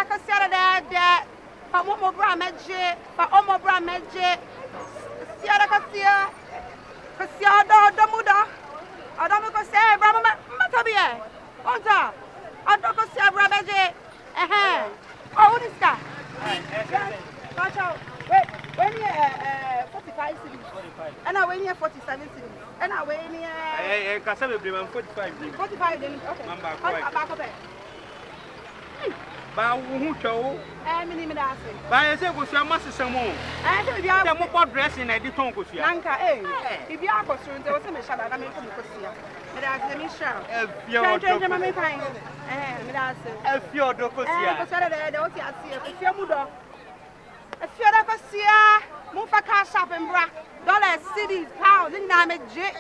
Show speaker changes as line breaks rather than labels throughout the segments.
Kosua there. For Momo Bramaje, for Omo Bramaje. Siara Kosua. Kosua Domuda. I don't know say Brahma Matabia. Onta. I don't Kosua Bramaje. Oh, what is that? Watch out. Wait, when you 45 cities. 45. And I win here 47 cities. And I win here. Hey, Casabe, 45. 45, then. Okay. Back up. But who show? I'm in the answer. But I say, was your master some more? And if you have more dressing, I did not go see. Anka, if you are concerned, there was a mission that I made from Kosua. But I let me show. If you're changing my mind, if you're the Kosua, if you're Mudo. If you're the Kosua, move a cash up and bra. Dollars, cities, pounds, and I'm a jet.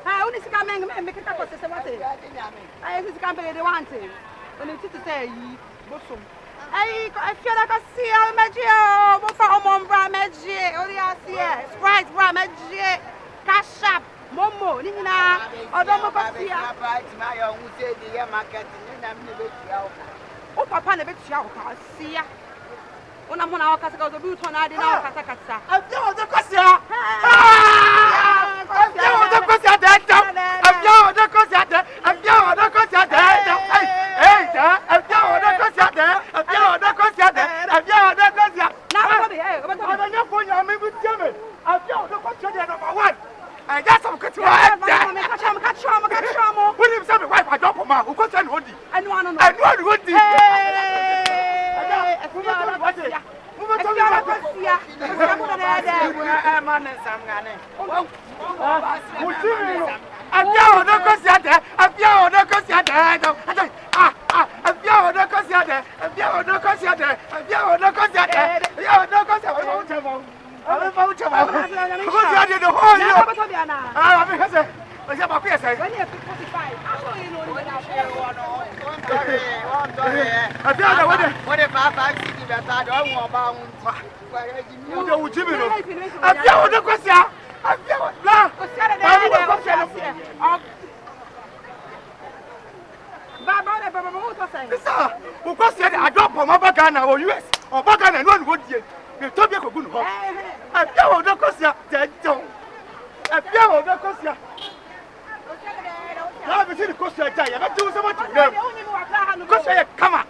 I only come and make a couple of things. I just can't pay the one thing. When it's to say, Bosom. I feel like I see a magic, but for Ombra magic, or the Sprite Bra magic, cash up, Momo, Nina, or Domocasia. My own say the market, and I'm never oh, Papa, never shall see ya. When I'm on our castle, the boot on I did not Casacasa. I've done the Cosia. I've done the Cosia. I've done the Cosia. I've done the Cosia. I've done the Cosia. I've done the Cosia. I've done the Cosia. Now, I'm not going to meet with Jimmy. I've done the Cosia number one. I got some catch. William said, wife, I don't come out. Who got an Woody? And one Woody. US or Bagan and one would you? You told me a good home. I feel the Cosia, dead don't. I feel the Cosia. I haven't seen the Cosia. I don't do so much. Cosia, come on.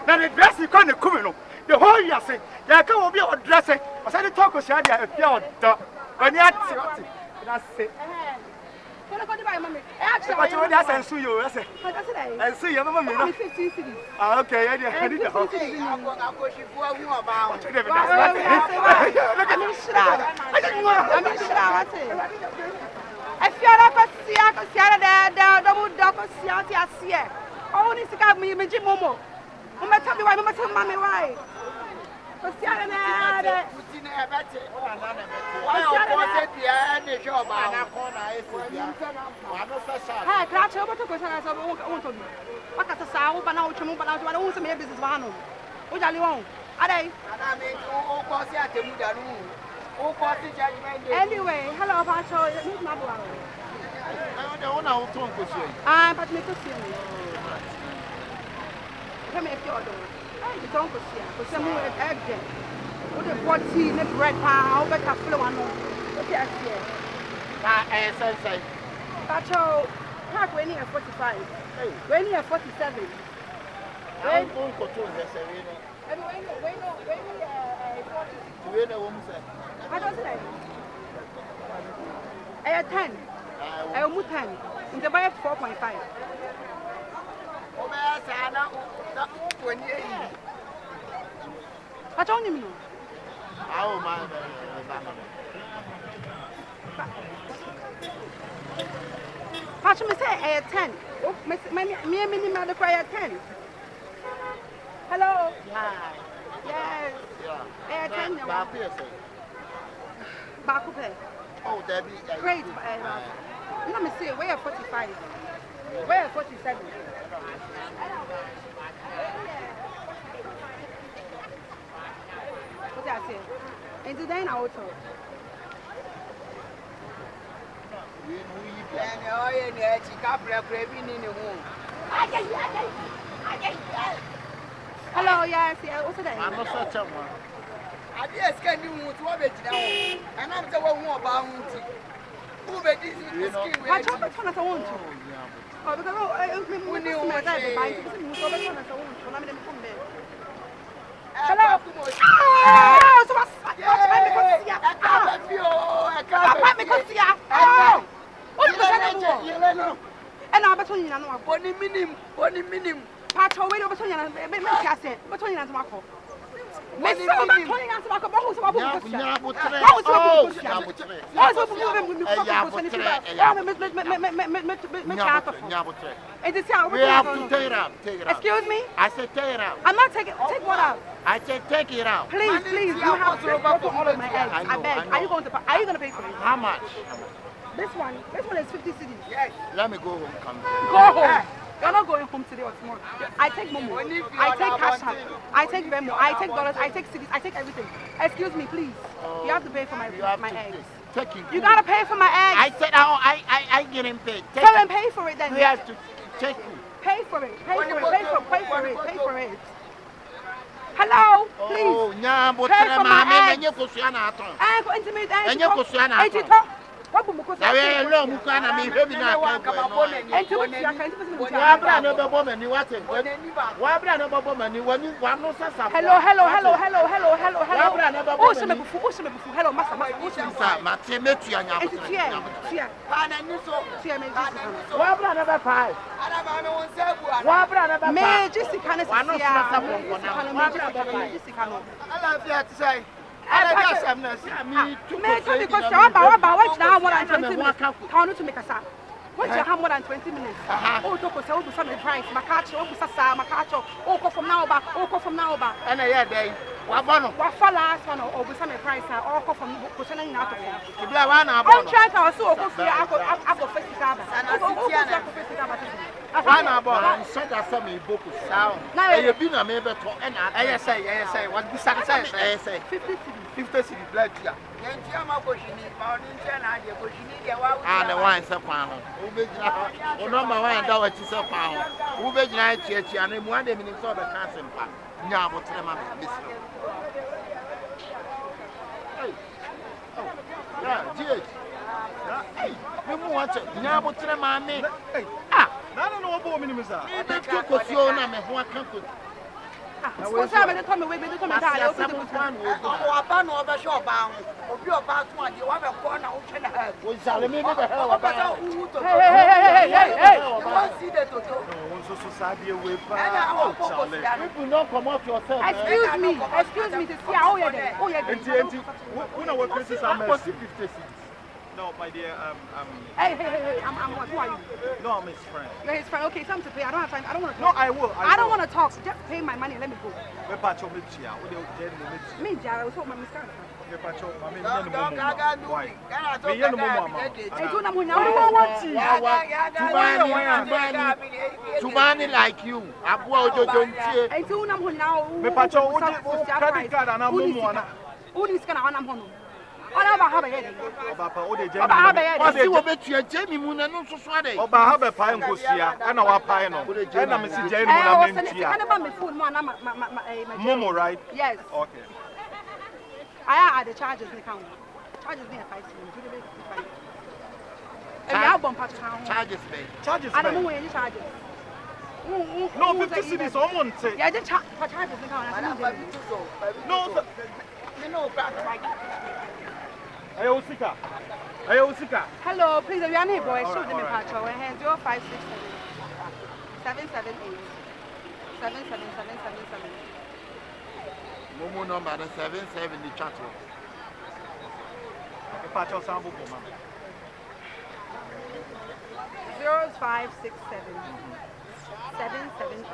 Now the dress you can't come. The whole year say, there can't be a dressing. I said, the talk was shady. I feel the when you had that's it. Actually, but you want to you, I say. I see you, Mamma. 15 cities. Okay, I did the whole thing. I'm going to push you for a woman. If you're not a Sia, there, double double Sia, only to come me, Momo. I'm not telling you why, Mamma, why? Anyway, hello, Pacho. I don't go see her. Some more egg. What the 14 bread pound, but I flew on. Yes, yes. I say, Pacho, park when you're 45. When you're 47. When you go to the Serena. And when I don't say. I had 10. I will 10. In the buy 4.5. I told him. Oh, my. Patch me say I had 10. Oh, me and Minnie Mother cry at 10. Hello? Yeah. Yes. Yeah. I had 10. Back up here. Oh, Debbie. Great. Let me see. Where 45? Where 47? What's that say? And today in auto. Hello, yes, what's the name?
I'm not such a one.
I just can't do what you want, and I'm the one more about who made this skin.
Watch out, which one I want to. Oh, because we knew what I did. Hello. So what's and I'm between you and one minimum. Patch away between you and between us, Marco. Miss Silver, 20 years ago, who's about we
have to take it out.
Excuse me?
I said take it out.
I'm not taking take what out?
I said take it out.
Please, you have to go for all of my eggs. I beg. Are you going to pay for it?
How much?
This one is 50 cedis.
Yes. Let me go home. Come
Go home. You're not going home today or tomorrow. I take Momo. I take cash out. I take Venmo. I take dollars. I take cedis. I take everything. Excuse me, please. You have to pay for my eggs. You gotta pay for my eggs.
I said I getting paid.
Tell them pay for it then.
We have to take you.
Pay for it. Pay for it. Pay for it. Hello, please.
Oh, yeah, but
pay for my eggs. What
I know Mukana me heavy now.
Hello. Hello, Master. What's your more than 20 minutes? Oh, don't go some price. Macacho, oh, from now back,
And a year day. What
for last one or some price or from Kusanan out of here.
I'm
trying to also go for now you've been a member to and I say, what be satisfied? I say 50 city blood.
And the wine supply. Oh, number one, dollar to supply. Who be night church and 1 minute of the council. Yeah, what's the matter? Yeah, GH. Hey, you want to know to the man? Ah, I don't know about minimum. I took Kosua and what can put.
What's happening? Come away, come and die.
Oh, I'm not over shore bound. Or you're about one, you have a corner.
We shall remember the hell about
hey, see that
society with people not come off yourself.
Excuse me to see how you're there. Oh, yeah,
when I was criticizing 50.
No, my dear,
Hey, I'm what? Who are you?
No, I'm his friend.
You're his friend. Okay, time to pay. I don't have time. I don't want to
No,
talk.
I will.
I don't want to talk. Just pay my money and let me go.
Me pacho me chia.
Me, Jara, was my mistake.
Me pacho, mami,
why?
Me yenu mama.
I don't know
Tubani like you. Abuo don't see.
I don't know now.
Me pacho, credit card and I'm mama.
Who is going to run home? I never have a headache.
See what bet you Jamie Moon and no society.
Oba have a pine Kosua and our pine. And I'm Mrs. Jane Momo, right?
Yes.
Okay.
I had the charges in the account. Charges me at 5
Charges pay.
Charges.
I don't know any charges.
No, 50 cities, someone say.
Yeah, I did charges in the account.
No,
hello, please, are you on here, boy? Show them a patch. 0567 778 77777.
Momo number 77 the chat.
The patch of Sambo.
0567 778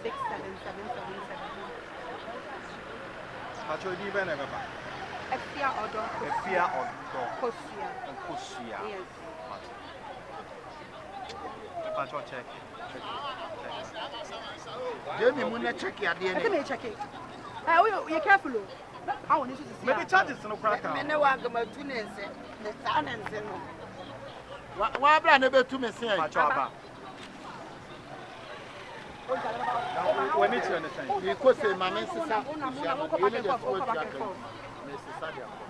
67777.
Patcho di bene baba.
Efia Odo.
Efia Odo.
Kosua.
Kosua.
Yes.
Patcho check.
Jamie Muna check your DNA.
Let me check it. You're careful. I want you to see.
Maybe charges no crack.
I know I'm going to the sun and
Wa bra na betu me sen.
Achaba. When it's on the same.
Because my men sisa. You need to go to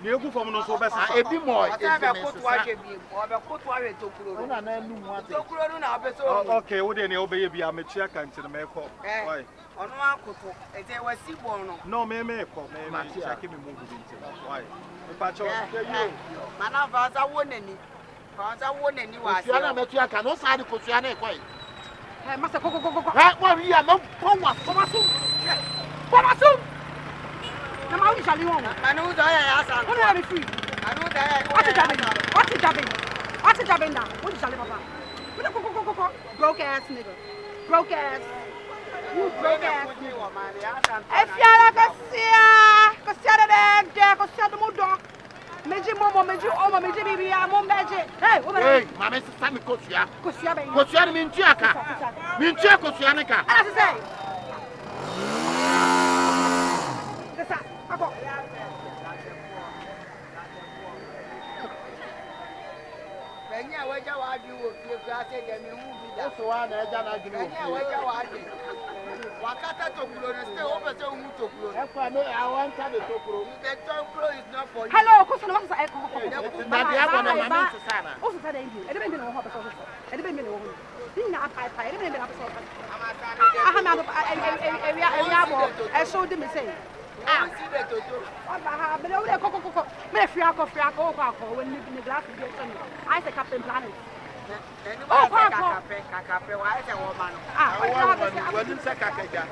Ni egu fom no so be sisa.
Ebi mo e
Ata be kotu ahwe bi. O be kotu ahwe tokuro.
Una na anu mu ate.
Tokuro no na obeso.
Okay, wo de ne obeye bia me chia kan tire me ko. Why?
Ono akoto. Ete wasi bon no.
No, me ko. Me check me move bi nti. Why? Pacho.
Mana vaza wonani. Vaza wonani wa ase.
Kosua na metu aka no sa de kosua na ekoi.
Hey, master, go.
Ha, wa wi ya no ponwa.
Pomasu. Na ma wi shali won.
Manu do ya asa.
Who are free?
Manu do ya.
What is jabbing now? What is shali papa? Go. Broke ass nigga. Broke ass. You broke ass. Efia la Kosua de mudo. Meji momo, meji omo, meji bibi ya mo meji. Hey,
mama sisa mi kosua.
Kosua be.
Kosua ni mintu aka. Mintu kosua ne ka.
Ala se. Kesa, ako.
Benya waja wa bi wo fie ku ase de mi hu bi da.
So wa na eja na gini
Benya waja wa bi. Wakata tokuro no stay over so hu tokuro.
Ekwa no I want the tokuro.
The tokuro is not for you.
Hello, Kosua na masa eko.
Na dia ko na mama sisa na.
O so sada ndi. Ede be ndi no ho beso so. Ede be ndi no ho. Dinna apai. Ede be ndi na beso. Aha ma ewia bo. E show dem say.
See the toto.
Oba ha, but o le koko. Me fia ko when ni glass bi so ni. I say Captain Planet.
Eni ba kakape wa ese wo ma no.
When you say kakaja.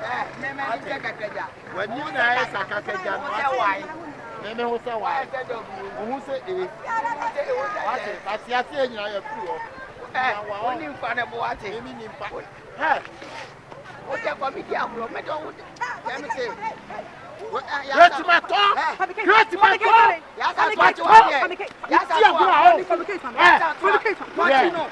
Me ni se kakaja.
When you na say kakaja no why? Me who say why? Who say eh? What? Asiase enyina ya furu o.
Oni mfa na bo ate.
Me ni mfa. Hey.
O je ko mi di agro me don wo. Let me say.
Great matter! Great matter!
Yes, I want to hear. Yes, I want to hear.